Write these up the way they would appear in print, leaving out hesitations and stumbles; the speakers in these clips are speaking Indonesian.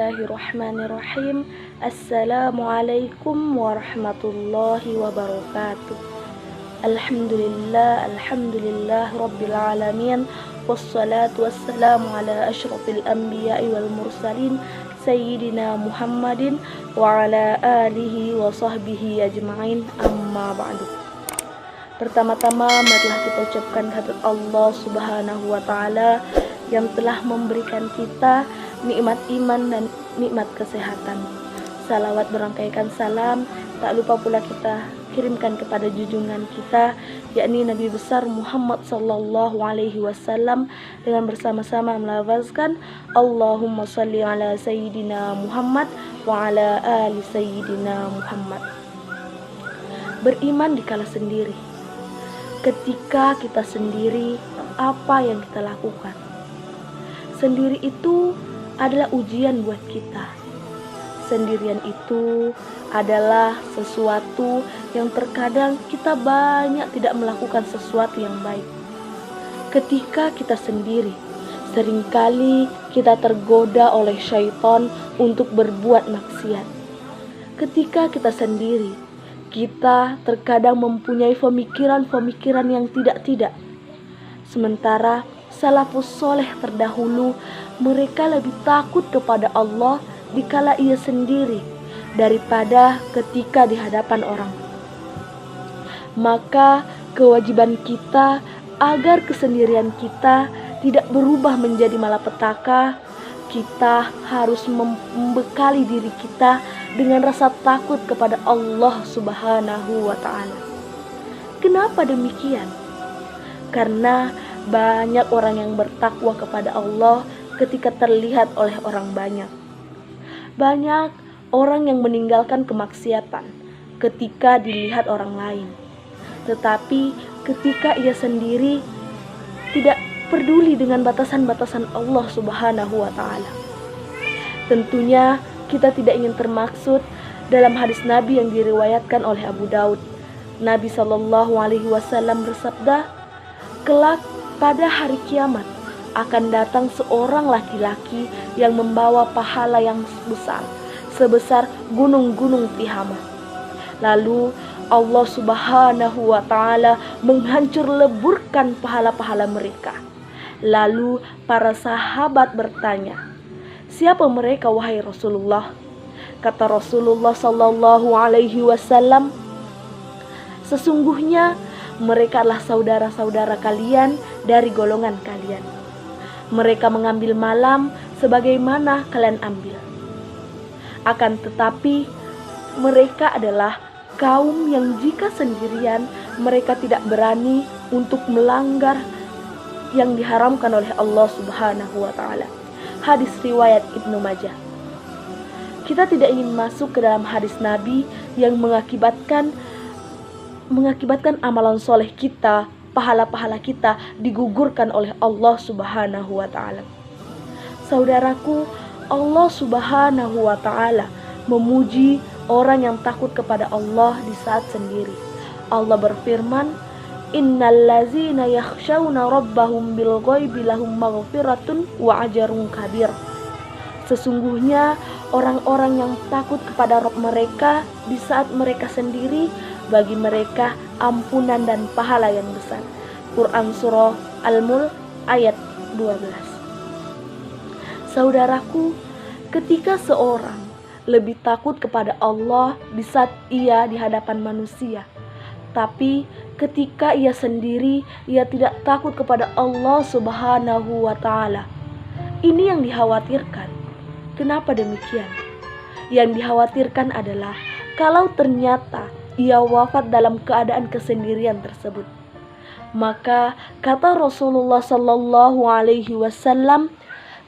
Bismillahirrahmanirrahim. Assalamualaikum warahmatullahi wabarakatuh. Alhamdulillah Rabbil alamin. Wassalatu wassalamu ala asyrafil anbiya'i wal mursalin Sayyidina Muhammadin wa ala alihi wa sahbihi ajma'in, amma ba'du. Pertama-tama marilah kita ucapkan kehadirat Allah Subhanahu wa ta'ala yang telah memberikan kita nikmat iman dan nikmat kesehatan. Salawat berangkaikan salam tak lupa pula kita kirimkan kepada junjungan kita, yakni Nabi besar Muhammad sallallahu alaihi wasallam, dengan bersama-sama melafazkan Allahumma shalli ala sayyidina Muhammad wa ala ali sayyidina Muhammad. Beriman dikala sendiri. Ketika kita sendiri, apa yang kita lakukan? Sendiri itu adalah ujian buat kita. Sendirian itu adalah sesuatu yang terkadang kita banyak tidak melakukan sesuatu yang baik. Ketika kita sendiri, seringkali kita tergoda oleh syaitan untuk berbuat maksiat. Ketika kita sendiri, kita terkadang mempunyai pemikiran-pemikiran yang tidak-tidak. Sementara salafus soleh terdahulu, mereka lebih takut kepada Allah dikala ia sendiri daripada ketika di hadapan orang. Maka kewajiban kita agar kesendirian kita tidak berubah menjadi malapetaka, kita harus membekali diri kita dengan rasa takut kepada Allah Subhanahu wa ta'ala. Kenapa demikian? Karena banyak orang yang bertakwa kepada Allah ketika terlihat oleh orang banyak. Banyak orang yang meninggalkan kemaksiatan ketika dilihat orang lain. Tetapi ketika ia sendiri tidak peduli dengan batasan-batasan Allah Subhanahu wa ta'ala. Tentunya kita tidak ingin termaksud dalam hadis Nabi yang diriwayatkan oleh Abu Daud. Nabi sallallahu alaihi wasallam bersabda, kelak pada hari kiamat akan datang seorang laki-laki yang membawa pahala yang besar, sebesar gunung-gunung Tihamah. Lalu Allah Subhanahu wa ta'ala menghancur leburkan pahala-pahala mereka. Lalu para sahabat bertanya, siapa mereka wahai Rasulullah? Kata Rasulullah sallallahu alaihi wasallam, sesungguhnya mereka adalah saudara-saudara kalian dari golongan kalian. Mereka mengambil malam sebagaimana kalian ambil. Akan tetapi mereka adalah kaum yang jika sendirian mereka tidak berani untuk melanggar yang diharamkan oleh Allah Subhanahu wa ta'ala. Hadis riwayat Ibnu Majah. Kita tidak ingin masuk ke dalam hadis Nabi yang mengakibatkan amalan soleh kita, pahala-pahala kita digugurkan oleh Allah Subhanahu wa ta'ala. Saudaraku, Allah Subhanahu wa ta'ala memuji orang yang takut kepada Allah di saat sendiri. Allah berfirman, innal ladzina yakhshawna rabbahum bil ghaibi lahum maghfiratun wa ajrun kabir. Sesungguhnya orang-orang yang takut kepada Rabb mereka di saat mereka sendiri, bagi mereka ampunan dan pahala yang besar. Quran Surah Al-Mulk ayat 12. Saudaraku, ketika seorang lebih takut kepada Allah di saat ia di hadapan manusia, tapi ketika ia sendiri ia tidak takut kepada Allah Subhanahu wa ta'ala. Ini yang dikhawatirkan. Kenapa demikian? Yang dikhawatirkan adalah kalau ternyata ia wafat dalam keadaan kesendirian tersebut. Maka kata Rasulullah sallallahu alaihi wasallam,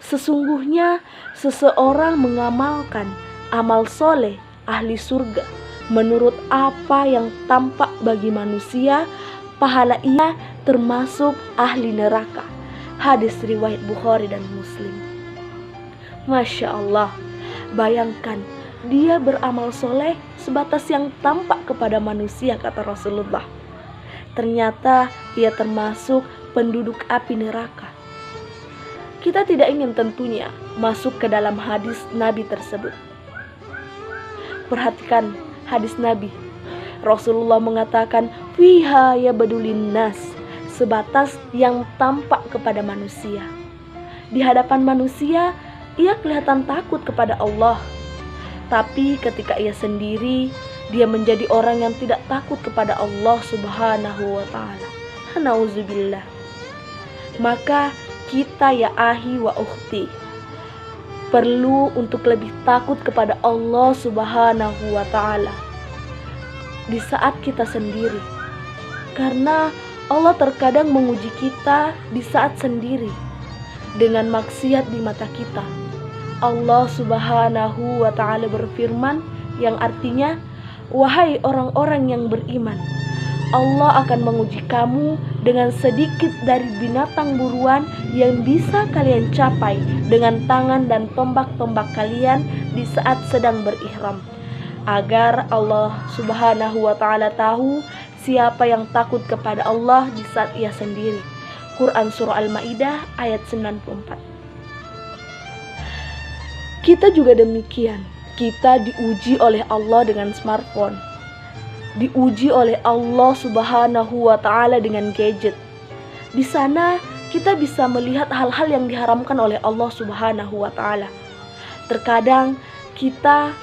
sesungguhnya seseorang mengamalkan amal soleh ahli surga menurut apa yang tampak bagi manusia, pahala ia termasuk ahli neraka. Hadis riwayat Bukhari dan Muslim. Masya Allah, bayangkan dia beramal soleh sebatas yang tampak kepada manusia, kata Rasulullah. Ternyata ia termasuk penduduk api neraka. kita tidak ingin tentunya masuk ke dalam hadis Nabi tersebut. Perhatikan hadis Nabi. Rasulullah mengatakan, "Fiha yabdulun nas," sebatas yang tampak kepada manusia. Di hadapan manusia, ia kelihatan takut kepada Allah. Tapi ketika ia sendiri, dia menjadi orang yang tidak takut kepada Allah Subhanahu wa ta'ala. Nauzubillah. Maka kita ya ahi wa ukhti, perlu untuk lebih takut kepada Allah Subhanahu wa ta'ala di saat kita sendiri. Karena Allah terkadang menguji kita di saat sendiri dengan maksiat di mata kita. Allah Subhanahu wa ta'ala berfirman yang artinya, "Wahai orang-orang yang beriman, Allah akan menguji kamu dengan sedikit dari binatang buruan yang bisa kalian capai dengan tangan dan tombak-tombak kalian di saat sedang berihram, agar Allah Subhanahu wa ta'ala tahu siapa yang takut kepada Allah di saat ia sendiri." Quran Surah Al-Ma'idah ayat 94. Kita juga demikian. Kita diuji oleh Allah dengan smartphone, diuji oleh Allah Subhanahu wa ta'ala dengan gadget. Di sana kita bisa melihat hal-hal yang diharamkan oleh Allah Subhanahu wa ta'ala. Terkadang kita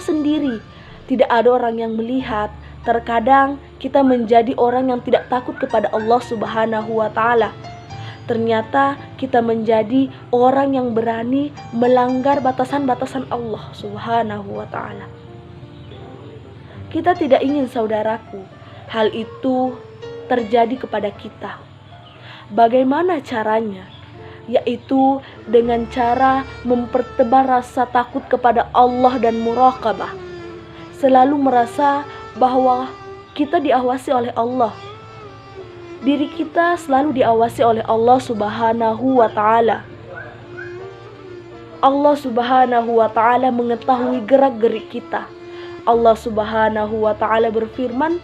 sendiri tidak ada orang yang melihat. Terkadang kita menjadi orang yang tidak takut kepada Allah Subhanahu wa ta'ala. Ternyata kita menjadi orang yang berani melanggar batasan-batasan Allah Subhanahu wa ta'ala. Kita tidak ingin, saudaraku, hal itu terjadi kepada kita. Bagaimana caranya? Yaitu dengan cara mempertebal rasa takut kepada Allah dan muraqabah. Selalu merasa bahwa kita diawasi oleh Allah. Diri kita selalu diawasi oleh Allah Subhanahu wa ta'ala. Allah Subhanahu wa ta'ala mengetahui gerak-gerik kita. Allah Subhanahu wa ta'ala berfirman,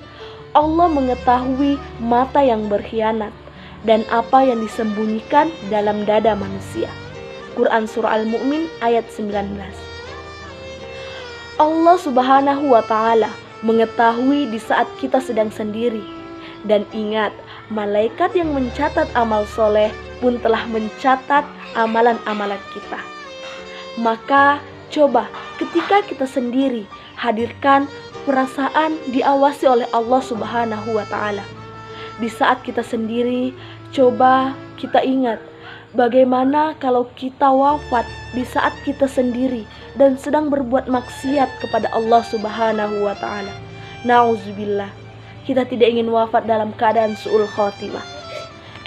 Allah mengetahui mata yang berkhianat dan apa yang disembunyikan dalam dada manusia. Quran Surah Al-Mu'min ayat 19. Allah Subhanahu wa ta'ala mengetahui di saat kita sedang sendiri. Dan ingat, malaikat yang mencatat amal soleh pun telah mencatat amalan-amalan kita. Maka coba ketika kita sendiri, hadirkan perasaan diawasi oleh Allah Subhanahu wa ta'ala. Di saat kita sendiri, coba kita ingat bagaimana kalau kita wafat di saat kita sendiri dan sedang berbuat maksiat kepada Allah Subhanahu wa ta'ala. Nauzubillah. Kita tidak ingin wafat dalam keadaan su'ul khotimah.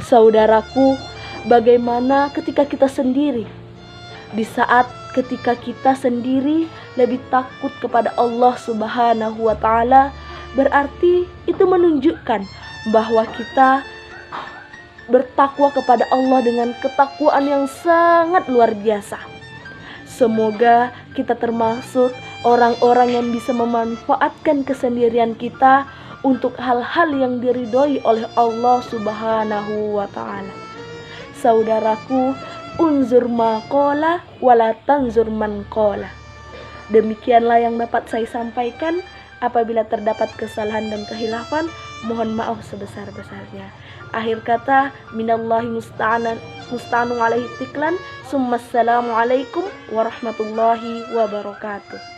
Saudaraku, bagaimana ketika kita sendiri? Di saat ketika kita sendiri lebih takut kepada Allah Subhanahu wa ta'ala, berarti itu menunjukkan bahwa kita bertakwa kepada Allah dengan ketakwaan yang sangat luar biasa. Semoga kita termasuk orang-orang yang bisa memanfaatkan kesendirian kita untuk hal-hal yang diridhoi oleh Allah Subhanahu wa ta'ala. Saudaraku, unzur ma qala wala tanzur man qala. Demikianlah yang dapat saya sampaikan. Apabila terdapat kesalahan dan kehilafan, mohon maaf sebesar-besarnya. Akhir kata, minallahi musta'anu alaihi tiklan. Assalamualaikum warahmatullahi wabarakatuh.